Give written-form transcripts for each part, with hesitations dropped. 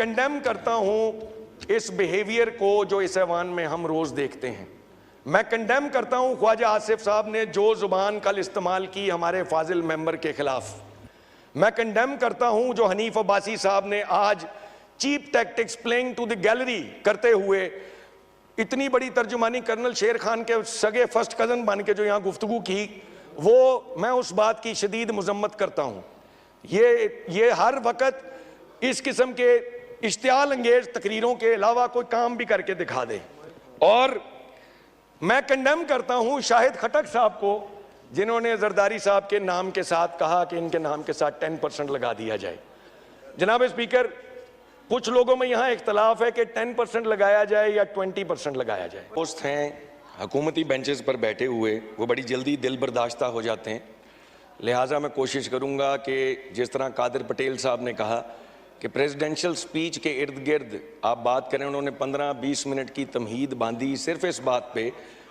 Condemn करता हूं इस बिहेवियर को जो इस ऐवान में हम रोज देखते हैं। मैं कंडेम करता हूं ख्वाजा आसिफ साहब ने जो जुबान कल इस्तेमाल की हमारे फाजिल मेंबर के खिलाफ। मैं कंडेम करता हूं जो हनीफ अब्बासी साहब ने आज cheap tactics playing to the gallery करते हुए इतनी बड़ी तर्जुमानी कर्नल शेर खान के सगे फर्स्ट कजन बन के जो यहां गुफ्तगू की, वो मैं उस बात की शदीद मजम्मत करता हूं। ये हर वक्त इस किस्म के इश्तियाल अंगेज तकरीरों के अलावा कोई काम भी करके दिखा दे। और मैं कंडेम करता हूं शाहिद खटक साहब को, जिन्होंने जरदारी साहब के नाम के साथ कहा कि इनके नाम के साथ 10% लगा दिया जाए। जनाब स्पीकर, कुछ लोगों में यहां इख्तलाफ है कि 10% लगाया जाए या 20% लगाया जाए। दोस्त हैं हुकूमती बेंचेस पर बैठे हुए, वो बड़ी जल्दी दिल बर्दाश्ता हो जाते हैं। लिहाजा मैं कोशिश करूंगा कि जिस तरह कादिर पटेल साहब ने कहा कि प्रेसिडेंशियल स्पीच के इर्द गिर्द आप बात करें, उन्होंने 15-20 मिनट की तमहीद बांधी सिर्फ इस बात पे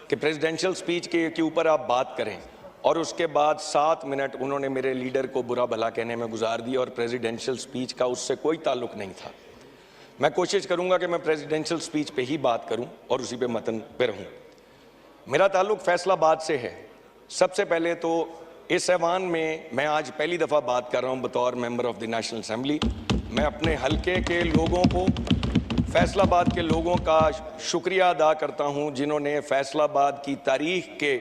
कि प्रेसिडेंशियल स्पीच के ऊपर आप बात करें, और उसके बाद 7 मिनट उन्होंने मेरे लीडर को बुरा भला कहने में गुजार दिया और प्रेसिडेंशियल स्पीच का उससे कोई ताल्लुक नहीं था। मैं कोशिश करूंगा कि मैं प्रेसिडेंशियल स्पीच पे ही बात करूं और उसी पे मतन पे रहूं। मेरा ताल्लुक फैसलाबाद से है। सबसे पहले तो इस ऐवान में मैं आज पहली दफ़ा बात कर रहा हूं बतौर member of the national assembly. मैं अपने हलके के लोगों को, फैसलाबाद के लोगों का शुक्रिया अदा करता हूं जिन्होंने फैसलाबाद की तारीख के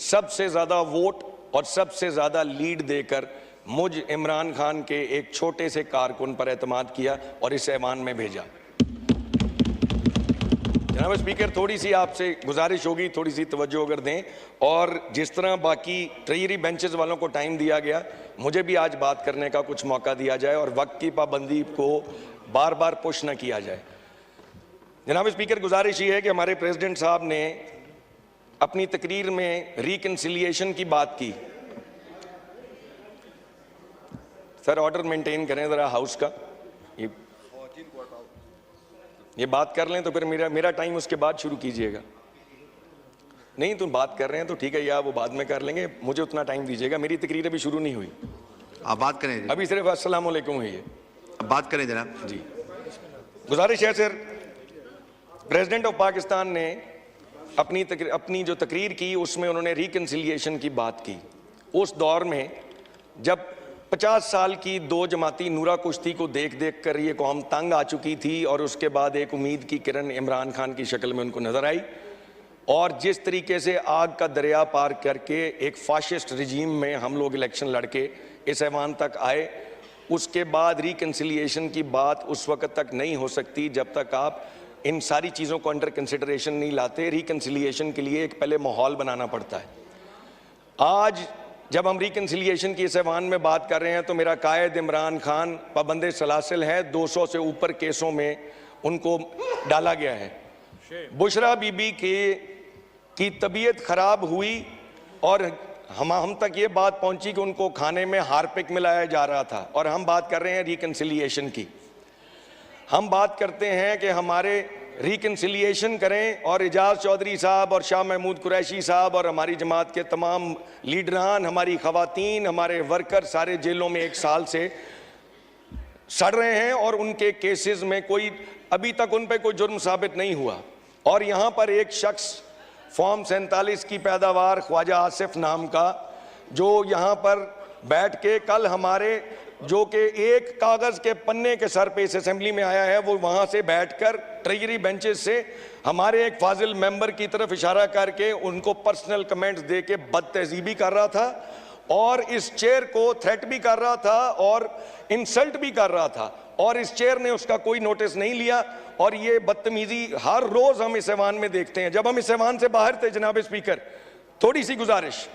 सबसे ज़्यादा वोट और सबसे ज़्यादा लीड देकर मुझ इमरान खान के एक छोटे से कारकुन पर एतमाद किया और इस ऐवान में भेजा। जनाब स्पीकर, थोड़ी सी आपसे गुजारिश होगी, थोड़ी सी तवज्जो अगर दें, और जिस तरह बाकी ट्रेजरी बेंचेस वालों को टाइम दिया गया, मुझे भी आज बात करने का कुछ मौका दिया जाए और वक्त की पाबंदी को बार बार पुश न किया जाए। जनाब स्पीकर, गुजारिश ये है कि हमारे प्रेसिडेंट साहब ने अपनी तकरीर में रिकन्सिलिएशन की बात की। सर ऑर्डर मेंटेन करें ज़रा हाउस का। ये बात कर लें तो फिर मेरा टाइम उसके बाद शुरू कीजिएगा। नहीं तो बात कर रहे हैं तो ठीक है, या वो बाद में कर लेंगे, मुझे उतना टाइम दीजिएगा। मेरी तकरीर अभी शुरू नहीं हुई। आप बात करें, अभी सिर्फ अस्सलाम वालेकुम हुई है। बात करें जनाब जी। गुजारिश है सर, प्रेसिडेंट ऑफ पाकिस्तान ने अपनी जो तकरीर की उसमें उन्होंने रिकन्सिलिएशन की बात की। उस दौर में जब 50 साल की दो जमाती नूरा कुश्ती को देख देख कर ये कौम तंग आ चुकी थी, और उसके बाद एक उम्मीद की किरण इमरान खान की शक्ल में उनको नजर आई, और जिस तरीके से आग का दरिया पार करके एक फाशिस्ट रिजीम में हम लोग इलेक्शन लड़के इस ऐवान तक आए, उसके बाद रिकन्सिलिएशन की बात उस वक्त तक नहीं हो सकती जब तक आप इन सारी चीज़ों को अंडर कंसिडरेशन नहीं लाते। रिकन्सिलिएशन के लिए एक पहले माहौल बनाना पड़ता है। आज जब हम रिकन्सिलिएशन की इस ऐवान में बात कर रहे हैं तो मेरा कायद इमरान खान पाबंदे सलासिल है, 200 से ऊपर केसों में उनको डाला गया है। बुशरा बीबी की तबीयत खराब हुई और हम तक ये बात पहुंची कि उनको खाने में हार्पिक मिलाया जा रहा था, और हम बात कर रहे हैं रिकन्सिलिएशन की। हम बात करते हैं कि हमारे रिकन्सिलिएशन करें, और एजाज चौधरी साहब और शाह महमूद कुरैशी साहब और हमारी जमात के तमाम लीडरान, हमारी ख़वातीन, हमारे वर्कर सारे जेलों में 1 साल से सड़ रहे हैं और उनके केसेस में कोई अभी तक उन पर कोई जुर्म साबित नहीं हुआ। और यहाँ पर एक शख्स फॉर्म 47 की पैदावार ख्वाजा आसिफ नाम का, जो यहाँ पर बैठ के कल हमारे जो कि एक कागज के पन्ने के सर पे इस असेंबली में आया है, वो वहां से बैठकर ट्रेजरी बेंचेस से हमारे एक फाजिल मेंबर की तरफ इशारा करके उनको पर्सनल कमेंट्स दे के बदतहजीबी कर रहा था, और इस चेयर को थ्रेट भी कर रहा था और इंसल्ट भी कर रहा था, और इस चेयर ने उसका कोई नोटिस नहीं लिया। और ये बदतमीजी हर रोज हम इस ऐवान में देखते हैं। जब हम इस ऐवान से बाहर थे जनाब स्पीकर, थोड़ी सी गुजारिश,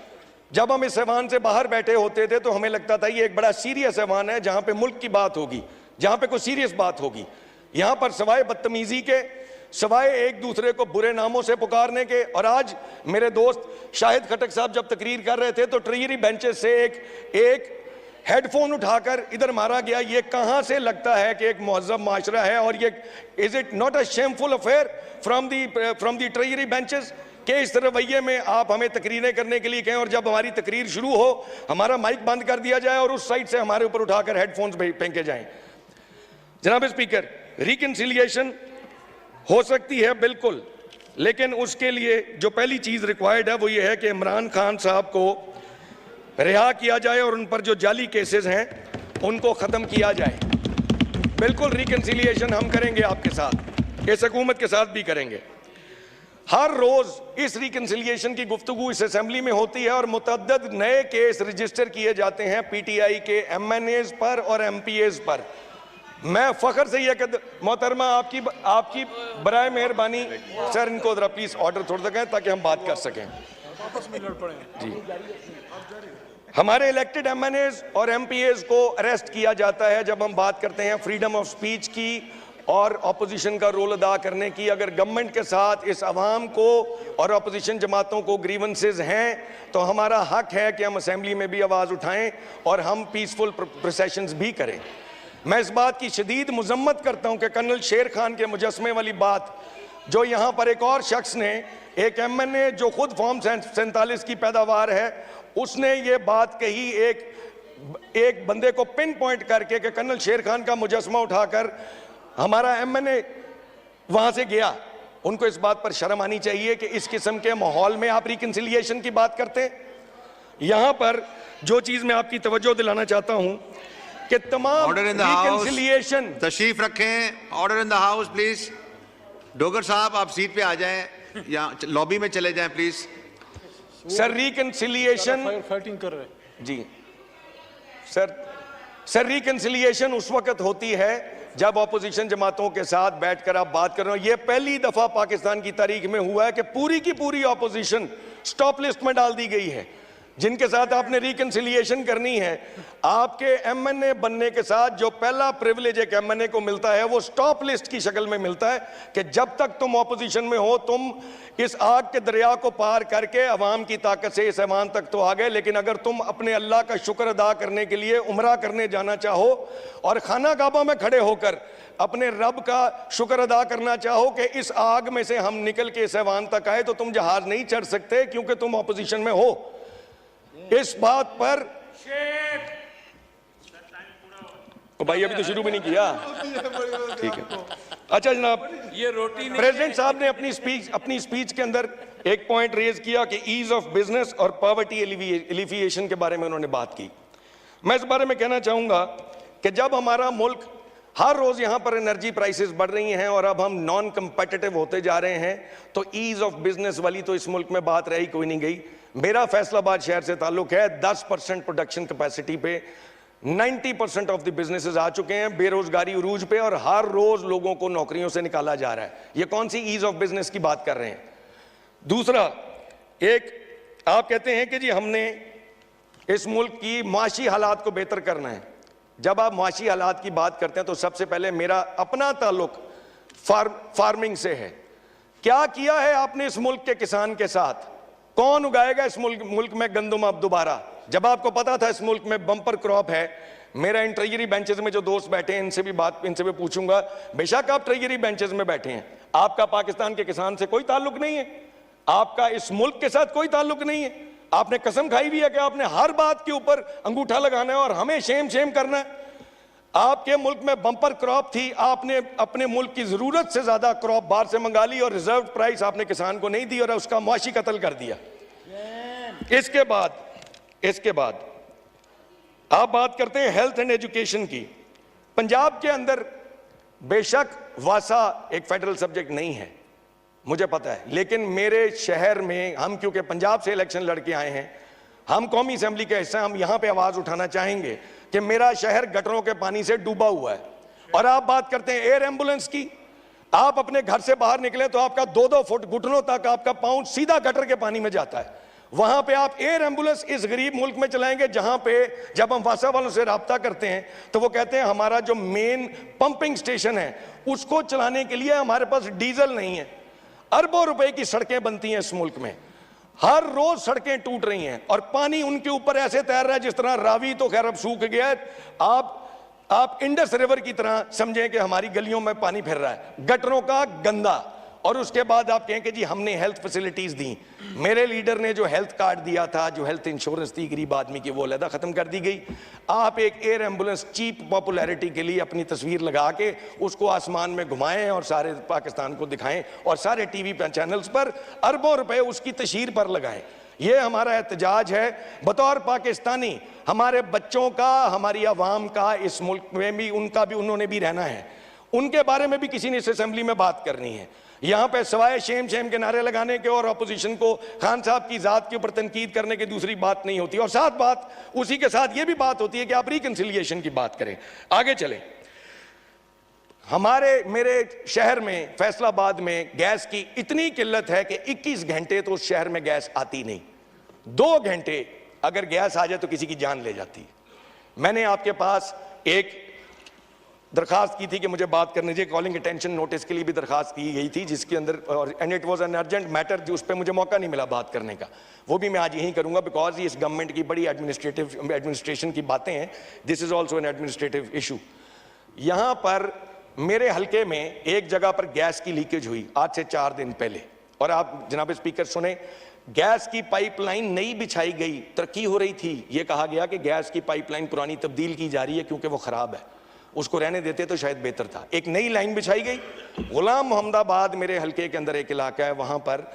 जब हम इस ऐवान से बाहर बैठे होते थे तो हमें लगता था ये एक बड़ा सीरियस ऐवान है जहां पे मुल्क की बात होगी, जहां पे कोई सीरियस बात होगी। यहां पर सवाए बदतमीजी के, सवाए एक दूसरे को बुरे नामों से पुकारने के, और आज मेरे दोस्त शाहिद खटक साहब जब तकरीर कर रहे थे तो ट्रेजरी बेंचेस से एक हेडफोन उठाकर इधर मारा गया। ये कहां से लगता है कि एक मुहज़्ज़ब माशरा है, और ये is it not a shameful affair from the treasury benches के इस रवैये में आप हमें तकरीरें करने के लिए कहें, और जब हमारी तकरीर शुरू हो हमारा माइक बंद कर दिया जाए और उस साइड से हमारे ऊपर उठाकर हेडफोन्स फेंके जाएं। जनाब स्पीकर, रिकंसिलिएशन हो सकती है बिल्कुल, लेकिन उसके लिए जो पहली चीज रिक्वायर्ड है वो ये है कि इमरान खान साहब को रिहा किया जाए और उन पर जो जाली केसेस हैं उनको खत्म किया जाए। बिल्कुल रिकंसिलिएशन हम करेंगे आपके साथ, इस हुकूमत के साथ भी करेंगे। हर रोज इस रिकंसिलिएशन की गुफ्तगू इस असेंबली में होती है और मुतअद्दिद नए केस रजिस्टर किए जाते हैं पीटीआई के एमएनएज पर और एमपीएज पर। मैं फख्र से यह कहता, मोहतरमा आपकी बराए मेहरबानी सर इनको जरा प्लीज ऑर्डर छोड़ सकें ताकि हम बात कर सकें। जी, हमारे इलेक्टेड एमएनएज और एमपीएज को अरेस्ट किया जाता है जब हम बात करते हैं फ्रीडम ऑफ स्पीच की और अपोजिशन का रोल अदा करने की। अगर गवर्नमेंट के साथ इस अवाम को और अपोजिशन जमातों को ग्रीवेंसेस हैं तो हमारा हक है कि हम असेंबली में भी आवाज़ उठाएं और हम पीसफुल प्रोसेशंस भी करें। मैं इस बात की शदीद मजम्मत करता हूं कि कर्नल शेर खान के मुजस्मे वाली बात जो यहाँ पर एक और शख्स ने, एक एमएनए जो खुद फॉर्म 47 की पैदावार है, उसने ये बात कही एक बंदे को पिन पॉइंट करके कि कर्नल शेर खान का मुजस्मा उठाकर हमारा एमएनए वहां से गया। उनको इस बात पर शर्म आनी चाहिए कि इस किस्म के माहौल में आप रिकंसिलिएशन की बात करते हैं। यहां पर जो चीज मैं आपकी तवज्जो दिलाना चाहता हूं कि तमाम रिकंसिलिएशन, तशरीफ रखें। Order in the house please. Dogar साहब आप सीट पे आ जाएं या लॉबी में चले जाएं प्लीज। सर रिकंसिलिएशन फाइटिंग कर रहे जी सर रिकंसिलिएशन उस वक्त होती है जब अपोजिशन जमातों के साथ बैठकर आप बात कर रहे हो। यह पहली दफा पाकिस्तान की तारीख में हुआ है कि पूरी की पूरी अपोजिशन स्टॉप लिस्ट में डाल दी गई है। जिनके साथ आपने रिकंसिलिएशन करनी है, आपके एमएनए बनने के साथ जो पहला प्रिविलेज एक एमएनए को मिलता है वो स्टॉप लिस्ट की शक्ल में मिलता है कि जब तक तुम अपोजिशन में हो तुम इस आग के दरिया को पार करके अवाम की ताकत से इस ऐवान तक तो आ गए, लेकिन अगर तुम अपने अल्लाह का शुक्र अदा करने के लिए उम्रा करने जाना चाहो और खाना काबा में खड़े होकर अपने रब का शुक्र अदा करना चाहो कि इस आग में से हम निकल के इस ऐवान तक आए, तो तुम जहाज नहीं चढ़ सकते क्योंकि तुम अपोजिशन में हो। इस बात पर भाई अभी तो शुरू भी नहीं किया, ठीक है। अच्छा जनाब, ये रोटी प्रेसिडेंट साहब ने अपनी स्पीच के अंदर एक पॉइंट रेज किया कि ईज ऑफ बिजनेस और पॉवर्टी एलिविएशन के बारे में उन्होंने बात की। मैं इस बारे में कहना चाहूंगा कि जब हमारा मुल्क हर रोज यहां पर एनर्जी प्राइसेस बढ़ रही हैं और अब हम नॉन कंपेटिटिव होते जा रहे हैं, तो ईज ऑफ बिजनेस वाली तो इस मुल्क में बात रही कोई नहीं गई। मेरा फैसलाबाद शहर से ताल्लुक है, 10% प्रोडक्शन कैपेसिटी पे 90% ऑफ द बिजनेसेस आ चुके हैं, बेरोजगारी उरूज पे और हर रोज लोगों को नौकरियों से निकाला जा रहा है। ये कौन सी ईज ऑफ बिजनेस की बात कर रहे हैं? दूसरा, एक आप कहते हैं कि जी हमने इस मुल्क की माशी हालात को बेहतर करना है। जब आप माशी हालात की बात करते हैं तो सबसे पहले मेरा अपना ताल्लुक फार्मिंग से है। क्या किया है आपने इस मुल्क के किसान के साथ? कौन उगाएगा इस मुल्क में गंदम अब दोबारा? जब आपको पता था इस मुल्क में बम्पर क्रॉप है। मेरा इन ट्रेजरी बेंचेस में जो दोस्त बैठे हैं इनसे भी पूछूंगा, बेशक आप ट्रेजरी बेंचेस में बैठे हैं, आपका पाकिस्तान के किसान से कोई ताल्लुक नहीं है, आपका इस मुल्क के साथ कोई ताल्लुक नहीं है। आपने कसम खाई भी है कि आपने हर बात के ऊपर अंगूठा लगाना है और हमें शेम करना है। आपके मुल्क में बम्पर क्रॉप थी, आपने अपने मुल्क की जरूरत से ज्यादा क्रॉप बाहर से मंगा ली और रिजर्व प्राइस आपने किसान को नहीं दी और उसका मुआशी कत्ल कर दिया। इसके बाद आप बात करते हैं हेल्थ एंड एजुकेशन की। पंजाब के अंदर बेशक वासा एक फेडरल सब्जेक्ट नहीं है, मुझे पता है, लेकिन मेरे शहर में हम क्योंकि पंजाब से इलेक्शन लड़के आए हैं, हम कौमी असेंबली का हिस्सा, हम यहां पे आवाज उठाना चाहेंगे कि मेरा शहर गटरों के पानी से डूबा हुआ है। और आप बात करते हैं एयर एम्बुलेंस की, आप अपने घर से बाहर निकले तो आपका 2-2 फुट घुटनों तक आपका पाँव सीधा गटर के पानी में जाता है। वहां पे आप एयर एम्बुलेंस इस गरीब मुल्क में चलाएंगे जहां पे जब हम वासा वालों से राब्ता करते हैं तो वो कहते हैं हमारा जो मेन पंपिंग स्टेशन है उसको चलाने के लिए हमारे पास डीजल नहीं है। अरबों रुपए की सड़कें बनती हैं इस मुल्क में, हर रोज सड़कें टूट रही हैं और पानी उनके ऊपर ऐसे तैर रहा है जिस तरह रावी तो खैर अब सूख गया है, आप इंडस रिवर की तरह समझें कि हमारी गलियों में पानी फिर रहा है, गटरों का गंदा। और उसके बाद आप कहें कि जी हमने हेल्थ फैसिलिटीज दी। मेरे लीडर ने जो हेल्थ कार्ड दिया था, जो हेल्थ इंश्योरेंस थी गरीब आदमी की, वो अलहदा खत्म कर दी गई। आप एक एयर एम्बुलेंस चीप पॉपुलैरिटी के लिए अपनी तस्वीर लगा के उसको आसमान में घुमाएं और सारे पाकिस्तान को दिखाएं और सारे टीवी चैनल्स पर अरबों रुपए उसकी तशहीर पर लगाएं। ये हमारा एहतजाज है बतौर पाकिस्तानी। हमारे बच्चों का, हमारी आवाम का इस मुल्क में भी, उनका भी, उन्होंने भी रहना है। उनके बारे में भी किसी ने इस असेंबली में बात करनी है। यहां पे सवाए शेम शेम के नारे लगाने के और अपोजिशन को खान साहब की जात के ऊपर तनकीद करने की दूसरी बात नहीं होती। और साथ बात उसी के साथ ये भी बात होती है कि आप रिकंसिलिएशन की बात करें। आगे चलें। मेरे शहर में फैसलाबाद में गैस की इतनी किल्लत है कि 21 घंटे तो उस शहर में गैस आती नहीं। 2 घंटे अगर गैस आ जाए तो किसी की जान ले जाती है। मैंने आपके पास एक दरखास्त की थी कि मुझे बात करने दीजिए, कॉलिंग अटेंशन नोटिस के लिए भी दरखास्त की गई थी, जिसके अंदर and it was an urgent matter, जो उस पर मुझे मौका नहीं मिला बात करने का। वो भी मैं आज यहीं करूंगा बिकॉज इस गवर्नमेंट की बड़ी एडमिनिस्ट्रेशन की बातें हैं। This is also an administrative issue. यहां पर मेरे हल्के में एक जगह पर गैस की लीकेज हुई आज से 4 दिन पहले, और आप जनाब स्पीकर सुने, गैस की पाइपलाइन नई बिछाई गई, तरक्की हो रही थी। यह कहा गया कि गैस की पाइपलाइन पुरानी तब्दील की जा रही है क्योंकि वो खराब है, उसको रहने देते तो शायद बेहतर था। एक नई लाइन बिछाई गई। गुलाम मोहम्मदाबाद मेरे हल्के के अंदर एक इलाका है, वहां पर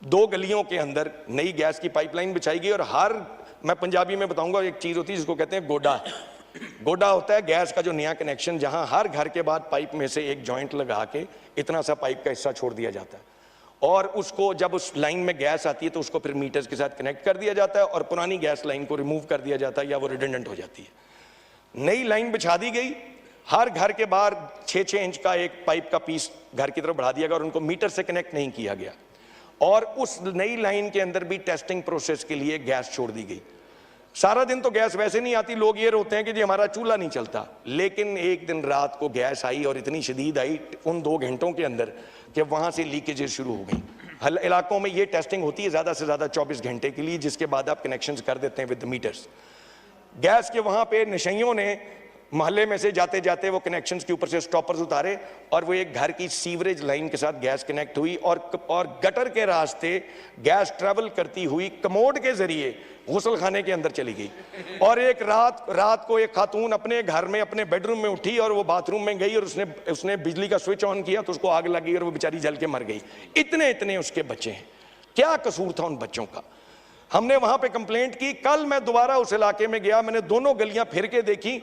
2 गलियों के अंदर नई गैस की पाइपलाइन बिछाई गई। और मैं पंजाबी में बताऊंगा, एक चीज होती है जिसको कहते हैं गोडा। गोडा होता है गैस का जो नया कनेक्शन, जहां हर घर के बाद पाइप में से एक जॉइंट लगा के इतना सा पाइप का हिस्सा छोड़ दिया जाता है, और उसको जब उस लाइन में गैस आती है तो उसको फिर मीटर्स के साथ कनेक्ट कर दिया जाता है और पुरानी गैस लाइन को रिमूव कर दिया जाता है या वो रिडंडेंट हो जाती है। नई लाइन बिछा दी गई। हर घर के बाहर 6-6 इंच का एक पाइप का पीस घर की तरफ बढ़ा दिया गया और उनको मीटर से कनेक्ट नहीं किया गया। और उस नई लाइन के अंदर भी टेस्टिंग प्रोसेस के लिए गैस छोड़ दी गई। सारा दिन तो गैस वैसे नहीं आती, लोग ये रोते हैं कि जी हमारा चूल्हा नहीं चलता। लेकिन एक दिन रात को गैस आई और इतनी शदीद आई उन 2 घंटों के अंदर कि वहां से लीकेजेस शुरू हो गई। इलाकों में ये टेस्टिंग होती है ज्यादा से ज्यादा 24 घंटे के लिए, जिसके बाद आप कनेक्शंस कर देते हैं विद मीटर्स। गैस के वहां पे नशइयों ने मोहल्ले में से जाते जाते वो कनेक्शंस के ऊपर से स्टॉपर्स उतारे और वो एक घर की सीवरेज लाइन के साथ गैस कनेक्ट हुई और गटर के रास्ते गैस ट्रैवल करती हुई कमोड के जरिए गुसल खाने के अंदर चली गई। और एक रात को एक खातून अपने घर में अपने बेडरूम में उठी और वो बाथरूम में गई और उसने बिजली का स्विच ऑन किया तो उसको आग लगी और वो बेचारी जल के मर गई। इतने उसके बच्चे हैं। क्या कसूर था उन बच्चों का? हमने वहां पे कंप्लेंट की। कल मैं दोबारा उस इलाके में गया, मैंने दोनों गलियां फिर के देखी,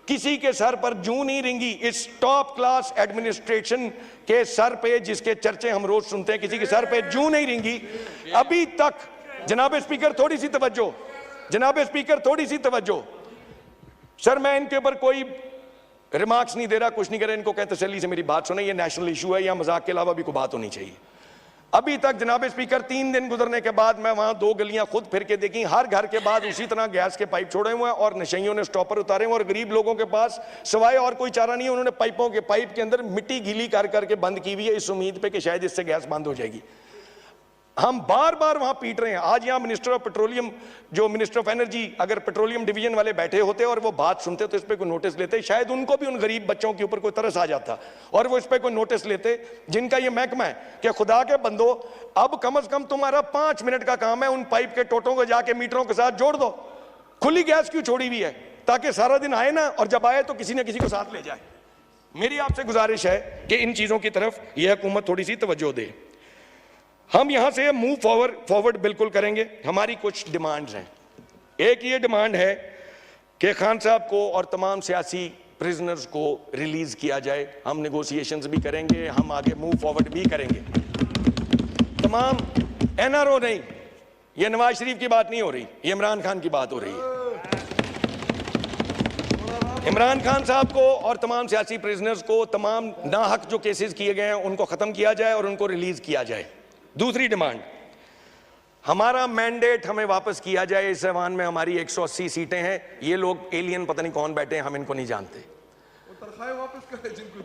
किसी के सर पर जूं नहीं रिंगी। इस टॉप क्लास एडमिनिस्ट्रेशन के सर पे, जिसके चर्चे हम रोज सुनते हैं, किसी के सर पे जूं नहीं रिंगी अभी तक। जनाब स्पीकर थोड़ी सी तवज्जो, जनाब स्पीकर थोड़ी सी तवज्जो। सर मैं इनके ऊपर कोई रिमार्क्स नहीं दे रहा, कुछ नहीं कर रहा, इनको कहते तसल्ली से मेरी बात सुने, ये नेशनल इशू है, या मजाक के अलावा भी कोई बात होनी चाहिए। अभी तक जनाब स्पीकर 3 दिन गुजरने के बाद मैं वहां 2 गलियां खुद फिर के देखी, हर घर के बाद उसी तरह गैस के पाइप छोड़े हुए हैं और नशइयों ने स्टॉपर उतारे हुए और गरीब लोगों के पास सिवाय और कोई चारा नहीं है। उन्होंने पाइप के अंदर मिट्टी गीली कर करके बंद की हुई है इस उम्मीद पे कि शायद इससे गैस बंद हो जाएगी। हम बार बार वहां पीट रहे हैं। आज यहां मिनिस्टर ऑफ पेट्रोलियम, जो मिनिस्टर ऑफ एनर्जी, अगर पेट्रोलियम डिवीजन वाले बैठे होते और वो बात सुनते तो इस पे कोई नोटिस लेते, शायद उनको भी उन गरीब बच्चों के ऊपर कोई तरस आ जाता और वो इस पे कोई नोटिस लेते, जिनका ये महकमा है कि खुदा के बंदो अब कम से कम तुम्हारा 5 मिनट का काम है, उन पाइप के टोटों को जाके मीटरों के साथ जोड़ दो। खुली गैस क्यों छोड़ी हुई है? ताकि सारा दिन आए ना, और जब आए तो किसी न किसी को साथ ले जाए। मेरी आपसे गुजारिश है कि इन चीजों की तरफ यह हुकूमत थोड़ी सी तवज्जो दे। हम यहां से मूव फॉरवर्ड बिल्कुल करेंगे। हमारी कुछ डिमांड्स हैं। एक ये डिमांड है कि खान साहब को और तमाम सियासी प्रिजनर्स को रिलीज किया जाए। हम नेगोशिएशंस भी करेंगे, हम आगे मूव फॉरवर्ड भी करेंगे। तमाम एनआरओ नहीं, ये नवाज शरीफ की बात नहीं हो रही, ये इमरान खान की बात हो रही है। इमरान खान साहब को और तमाम सियासी प्रिजनर्स को, तमाम नाहक जो केसेस किए गए हैं उनको खत्म किया जाए और उनको रिलीज किया जाए। दूसरी डिमांड, हमारा मैंडेट हमें वापस किया जाए। इस ऐवान में हमारी 180 सीटें हैं। ये लोग एलियन पता नहीं कौन बैठे हैं, हम इनको नहीं जानते।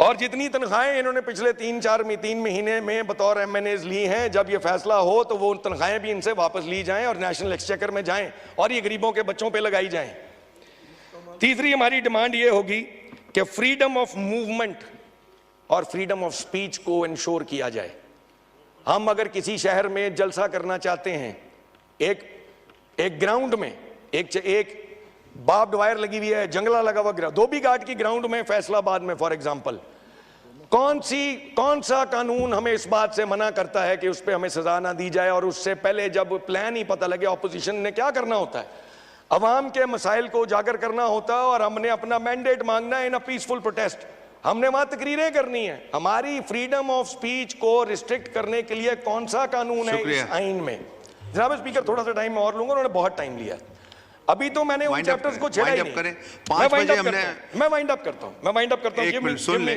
और जितनी तनख्वाहें इन्होंने पिछले 3 महीने में बतौर MNAs ली हैं, जब ये फैसला हो तो वो तनख्वाहें भी इनसे वापस ली जाएं और नेशनल एक्सचेकर में जाएं और ये गरीबों के बच्चों पे लगाई जाएं। तीसरी हमारी डिमांड ये होगी कि फ्रीडम ऑफ मूवमेंट और फ्रीडम ऑफ स्पीच को इंश्योर किया जाए। हम अगर किसी शहर में जलसा करना चाहते हैं, एक ग्राउंड में एक बार्ब्ड वायर लगी हुई है, जंगला लगा हुआ ग्राउंड, धोबी घाट की ग्राउंड में फैसलाबाद में फॉर एग्जांपल, कौन सा कानून हमें इस बात से मना करता है कि उस पर हमें सजा ना दी जाए? और उससे पहले जब प्लान ही पता लगे, ऑपोजिशन ने क्या करना होता है, अवाम के मसाइल को उजागर करना होता है और हमने अपना मैंडेट मांगना है इन अ पीसफुल प्रोटेस्ट। हमने वहां तकरीरें करनी है। हमारी फ्रीडम ऑफ स्पीच को रिस्ट्रिक्ट करने के लिए कौन सा कानून है इस आइन में? जनाब स्पीकर, थोड़ा सा टाइम और लूंगा, उन्होंने बहुत टाइम लिया। अभी तो मैंने उन चैप्टर्स को छेड़ा ही नहीं। 5 बजे हमने, मैं वाइंड अप करता हूं। एक मिनट सुन ले,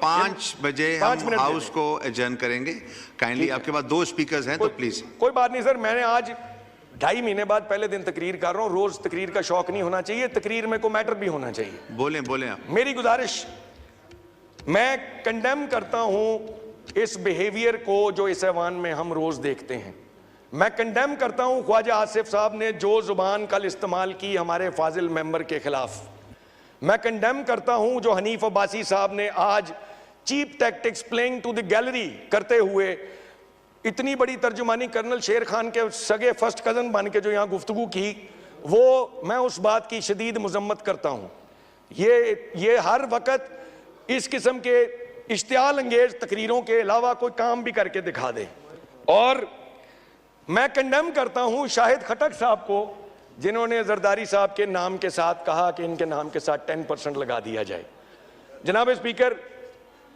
5 बजे हम हाउस को एडजर्न करेंगे। काइंडली, आपके पास 2 स्पीकर्स हैं तो प्लीज। कोई बात नहीं सर, मैंने आज 2.5 महीने बाद पहले दिन तकरीर कर रहा हूं। रोज तकरीर का शौक नहीं होना चाहिए, तकरीर में कोई मैटर भी होना चाहिए। बोलें आप। मेरी गुजारिश, मैं कंडेम करता हूं इस बिहेवियर को जो इस ऐवान में हम रोज देखते हैं। मैं कंडेम करता हूं ख्वाजा आसिफ साहब ने जो जुबान कल इस्तेमाल की हमारे फाजिल मेंबर के खिलाफ। मैं कंडेम करता हूं जो हनीफ अब्बासी साहब ने आज cheap tactics playing to the gallery करते हुए इतनी बड़ी तर्जुमानी कर्नल शेर खान के सगे फर्स्ट कजन बन के जो यहां गुफ्तगू की, वो मैं उस बात की शदीद मुजम्मत करता हूं। ये हर वक्त इस किस्म के इश्तियाल अंगेज तकरीरों के अलावा कोई काम भी करके दिखा दे। और मैं कंडेम करता हूं शाहिद खटक साहब को, जिन्होंने जरदारी साहब के नाम के साथ कहा कि इनके नाम के साथ 10% लगा दिया जाए। जनाब स्पीकर,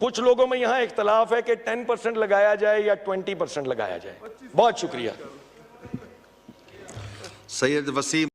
कुछ लोगों में यहां इख्तलाफ है कि 10% लगाया जाए या 20% लगाया जाए। बहुत शुक्रिया। सैयद वसीम।